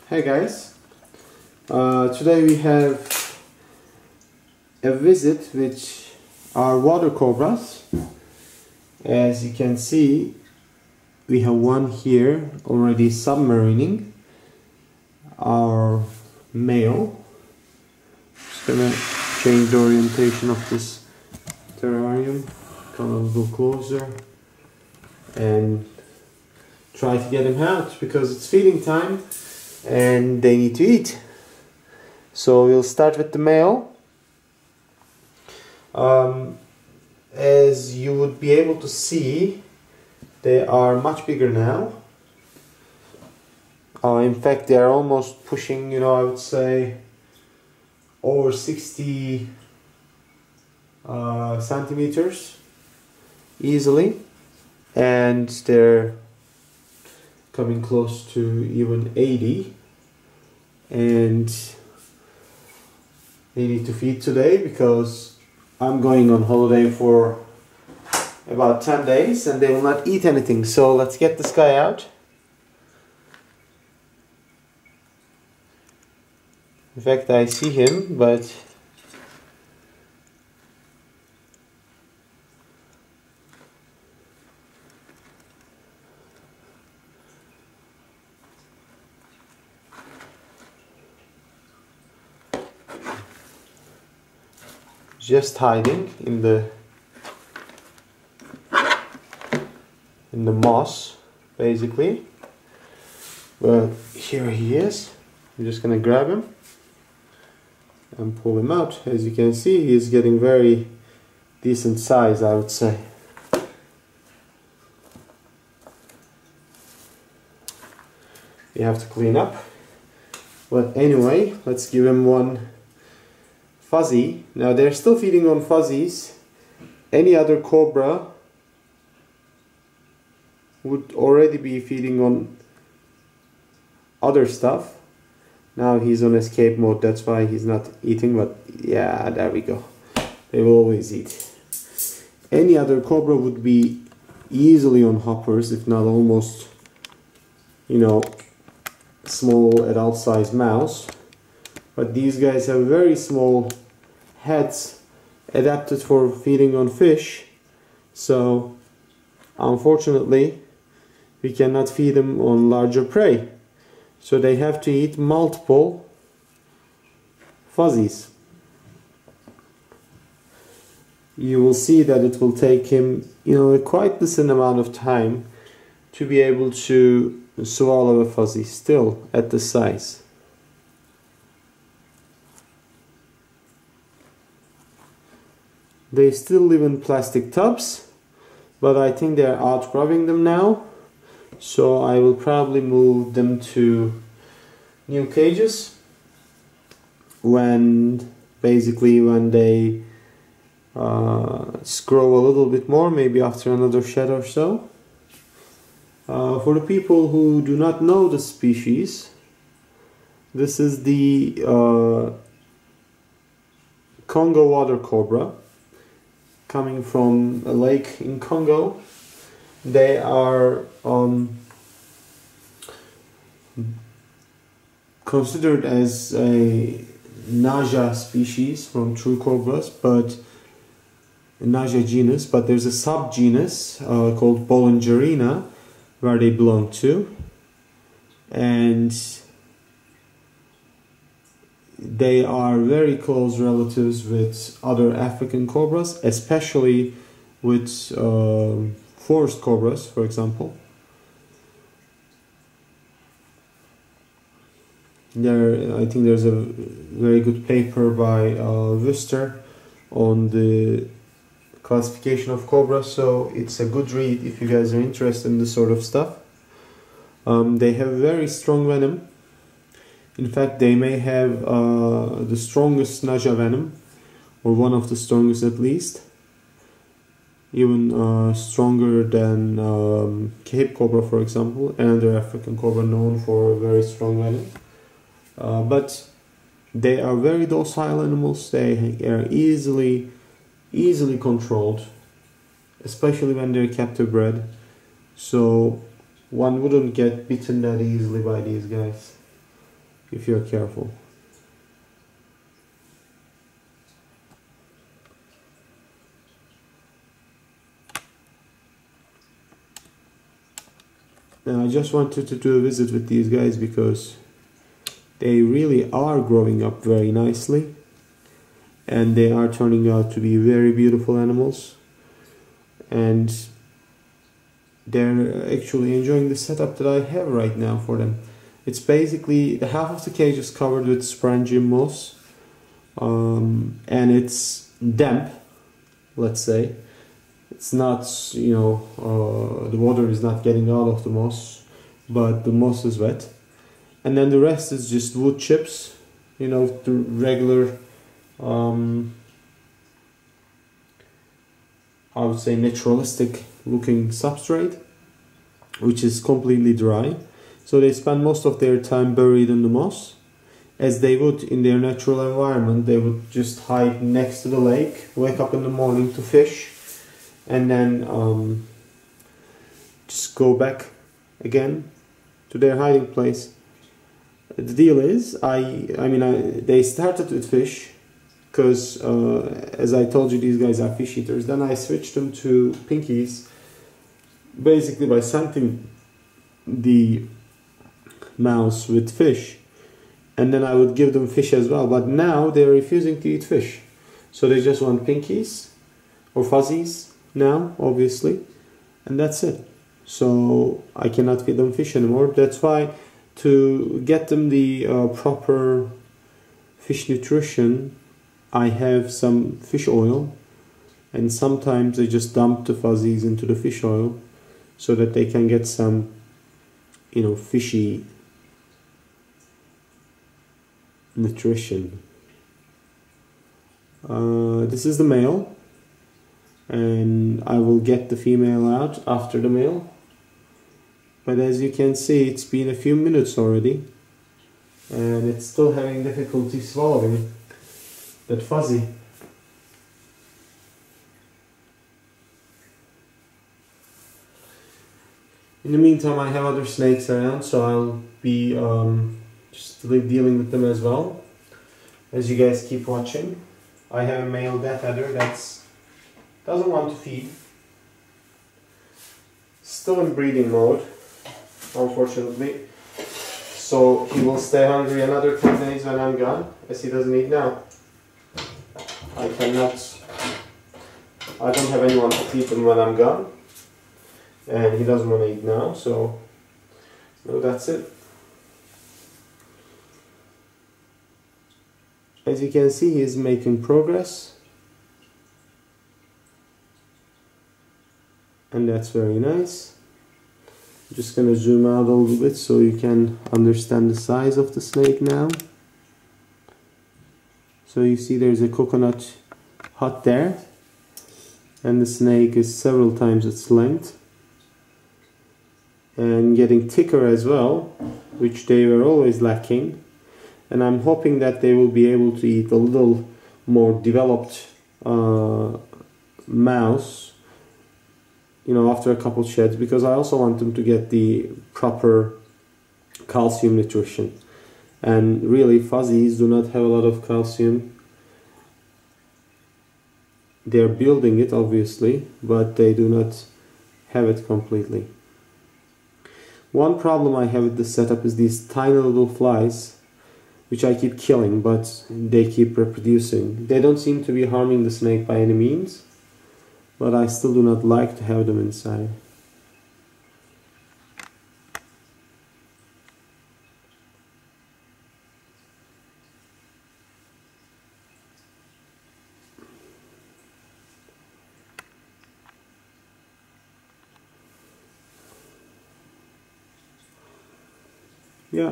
Hey guys, today we have a visit with our water cobras. As you can see, we have one here already submarining, our male. Just gonna change the orientation of this terrarium, come a little closer and try to get him out because it's feeding time and they need to eat. So we'll start with the male. As you would be able to see, they are much bigger now. In fact, they are almost pushing, I would say over 60 centimeters easily, and they're coming close to even 80, and they need to feed today because I'm going on holiday for about 10 days and they will not eat anything. So let's get this guy out. In fact, I see him, but just hiding in the moss, basically. But here he is. I'm just gonna grab him and pull him out. As you can see, he's getting very decent size, I would say. You have to clean up, but anyway, let's give him one fuzzy. Now they're still feeding on fuzzies. Any other cobra would already be feeding on other stuff. Now he's on escape mode, that's why he's not eating, but yeah, there we go. They will always eat. Any other cobra would be easily on hoppers, if not almost, small adult size mouse. But these guys have very small heads adapted for feeding on fish, so unfortunately we cannot feed them on larger prey, so they have to eat multiple fuzzies. You will see that it will take him a quite decent amount of time to be able to swallow a fuzzy still at this size. They still live in plastic tubs, but I think they're outgrowing them now, so I will probably move them to new cages when they grow a little bit more, maybe after another shed or so. For the people who do not know the species, this is the Congo water cobra, coming from a lake in Congo. They are considered as a Naja species from true cobras, but Naja genus, but there's a subgenus called Boulengerina where they belong to, and they are very close relatives with other African cobras, especially with forest cobras, for example. I think there's a very good paper by Wüster on the classification of cobras, so it's a good read if you guys are interested in this sort of stuff. They have very strong venom. In fact, they may have the strongest Naja venom, or one of the strongest at least, even stronger than Cape cobra, for example, another African cobra known for very strong venom. But they are very docile animals. They are easily controlled, especially when they're captive bred. So one wouldn't get bitten that easily by these guys. if you're careful. Now I just wanted to do a visit with these guys because they really are growing up very nicely and they are turning out to be very beautiful animals, and they're actually enjoying the setup that I have right now for them. It's basically, the half of the cage is covered with sporangium moss, and it's damp, let's say. It's not, you know, the water is not getting out of the moss, but the moss is wet. And then the rest is just wood chips, you know, the regular, I would say naturalistic looking substrate, which is completely dry. So they spend most of their time buried in the moss, as they would in their natural environment. They would just hide next to the lake, wake up in the morning to fish, and then just go back again to their hiding place. The deal is, they started with fish because, as I told you, these guys are fish eaters. Then I switched them to pinkies, basically by scenting the mouse with fish, and then I would give them fish as well. But now they're refusing to eat fish, so they just want pinkies or fuzzies now, obviously, and that's it. So I cannot feed them fish anymore. That's why, to get them the proper fish nutrition, I have some fish oil, and sometimes I just dump the fuzzies into the fish oil so that they can get some, you know, fishy nutrition. This is the male, and I will get the female out after the male. But as you can see, it's been a few minutes already, and it's still having difficulty swallowing that fuzzy. In the meantime, I have other snakes around, so I'll be just dealing with them as well, as you guys keep watching. I have a male death adder that doesn't want to feed, still in breeding mode, unfortunately, so he will stay hungry another 10 days when I'm gone, as he doesn't eat now. I don't have anyone to feed him when I'm gone, and he doesn't want to eat now, so that's it. As you can see, he is making progress, and that's very nice. I'm just gonna zoom out a little bit so you can understand the size of the snake now. So you see there's a coconut hut there, and the snake is several times its length and getting thicker as well, which they were always lacking. And I'm hoping that they will be able to eat a little more developed mouse, you know, after a couple sheds, because I also want them to get the proper calcium nutrition. And really, fuzzies do not have a lot of calcium. They're building it, obviously, but they do not have it completely. One problem I have with this setup is these tiny little flies, which I keep killing, but they keep reproducing. They don't seem to be harming the snake by any means, but I still do not like to have them inside. Yeah.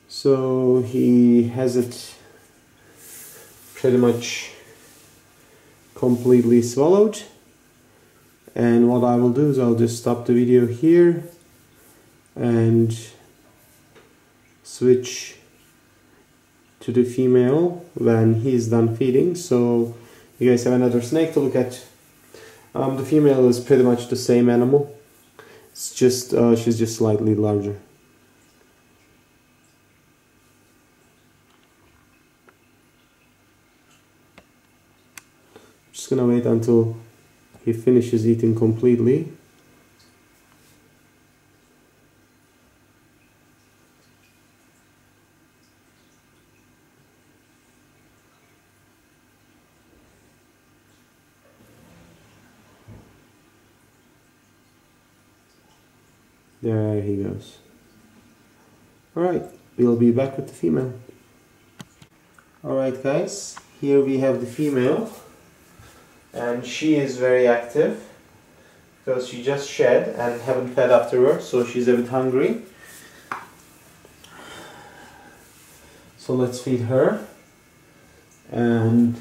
So he has it pretty much completely swallowed, and what I will do is I'll just stop the video here and switch to the female when he's done feeding, so you guys have another snake to look at. The female is pretty much the same animal. It's just she's just slightly larger. Just gonna wait until he finishes eating completely. There he goes. Alright, we'll be back with the female. Alright guys, here we have the female, and she is very active because she just shed and haven't fed afterwards, so she's a bit hungry. So let's feed her and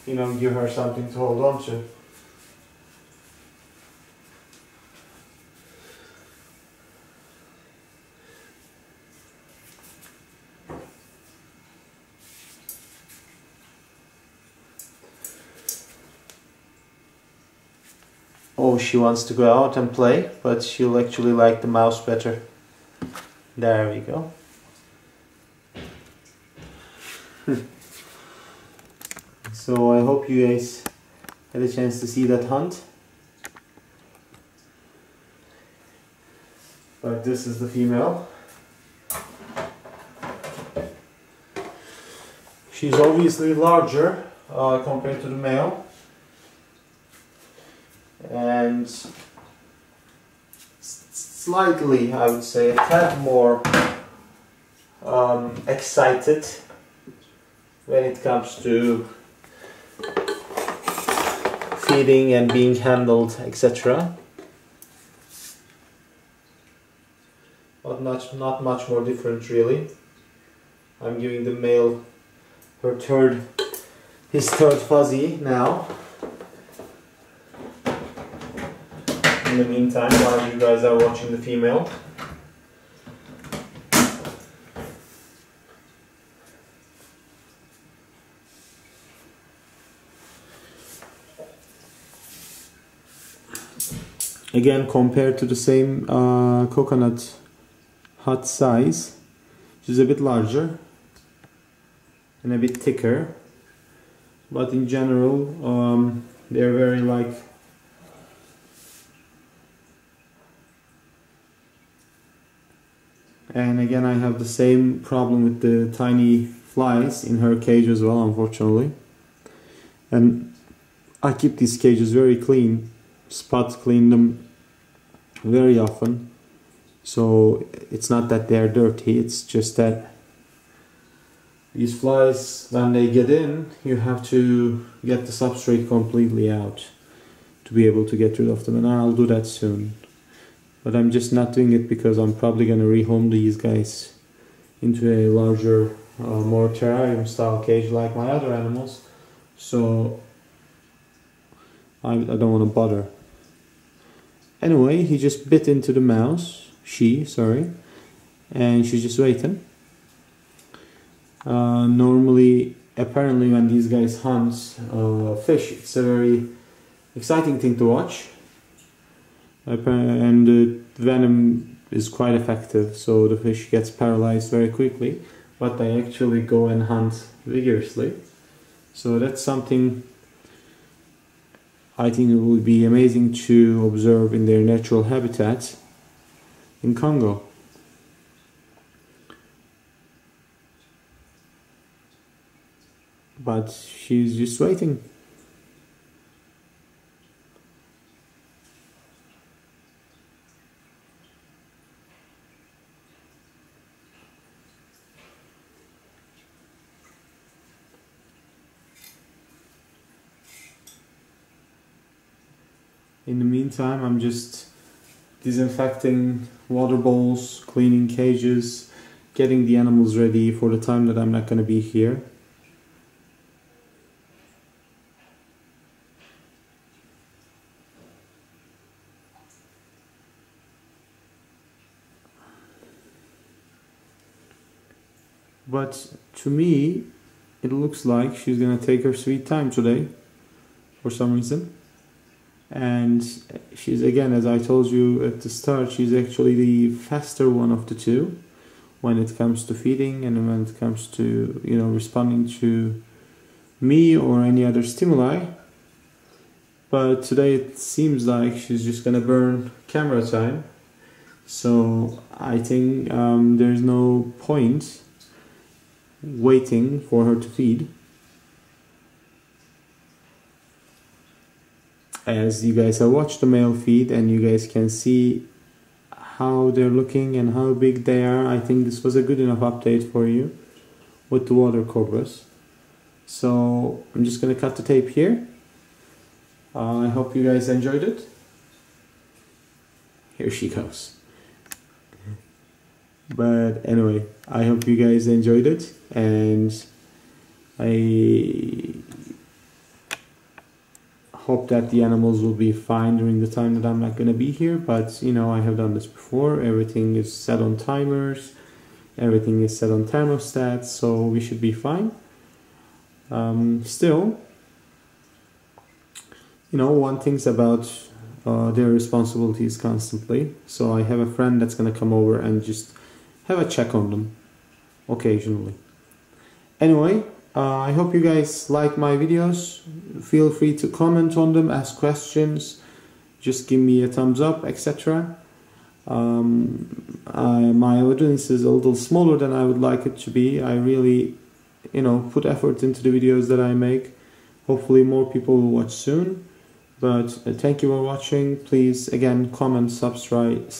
give her something to hold on to. Oh, she wants to go out and play, but she'll actually like the mouse better. There we go. So I hope you guys had a chance to see that hunt. But this is the female. She's obviously larger compared to the male. And slightly, I would say, a tad more excited when it comes to feeding and being handled, etc. But not much more different, really. I'm giving the male his third fuzzy now. In the meantime, while you guys are watching the female. Again, compared to the same coconut hut size, she's a bit larger and a bit thicker, but in general they're very like and again I have the same problem with the tiny flies in her cage as well, unfortunately, and I keep these cages very clean, spot clean them very often, so it's not that they're dirty, it's just that these flies, when they get in, you have to get the substrate completely out to be able to get rid of them, and I'll do that soon. But I'm just not doing it because I'm probably going to rehome these guys into a larger, more terrarium style cage like my other animals, so I don't want to bother. Anyway, he just bit into the mouse, and she's just waiting. Normally, apparently when these guys hunt fish, it's a very exciting thing to watch, and the venom is quite effective, so the fish gets paralyzed very quickly, but they actually go and hunt vigorously. So that's something I think it would be amazing to observe in their natural habitat in Congo. But she's just waiting. In the meantime, I'm just disinfecting water bowls, cleaning cages, getting the animals ready for the time that I'm not going to be here. But to me, it looks like she's going to take her sweet time today, for some reason. And she's, again, as I told you at the start, she's actually the faster one of the two when it comes to feeding and when it comes to, responding to me or any other stimuli. but today it seems like she's just gonna burn camera time. So I think there's no point waiting for her to feed. As you guys have watched the male feed and you guys can see how they're looking and how big they are, I think this was a good enough update for you with the water cobras. So I'm just gonna cut the tape here. I hope you guys enjoyed it. Here she goes. But anyway, I hope you guys enjoyed it, and I hope that the animals will be fine during the time that I'm not gonna be here. But you know, I have done this before. Everything is set on timers, everything is set on thermostats, so we should be fine. Still, you know, one thing's about their responsibilities constantly. So I have a friend that's gonna come over and just have a check on them occasionally. Anyway, I hope you guys like my videos. Feel free to comment on them, ask questions, just give me a thumbs up, etc. My audience is a little smaller than I would like it to be. I really, you know, put effort into the videos that I make. Hopefully more people will watch soon. But thank you for watching. Please, again, comment, subscribe,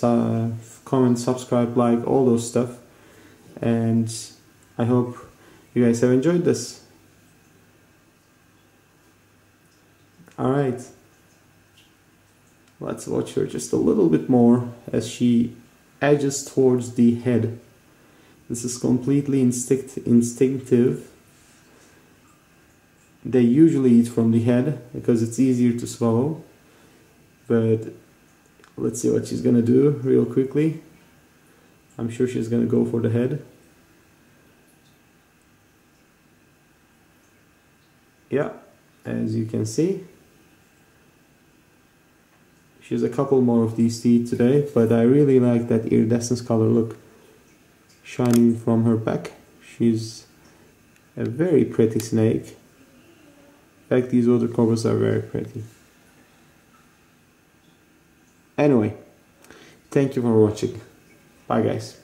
like, all those stuff. And I hope you guys have enjoyed this. Alright. Let's watch her just a little bit more as she edges towards the head. This is completely instinctive. They usually eat from the head because it's easier to swallow, but let's see what she's gonna do real quickly. I'm sure she's gonna go for the head. Yeah, as you can see, she has a couple more of these teeth today, but I really like that iridescence color, look, shining from her back. She's a very pretty snake. In fact, these water cobras are very pretty. Anyway, thank you for watching. Bye guys.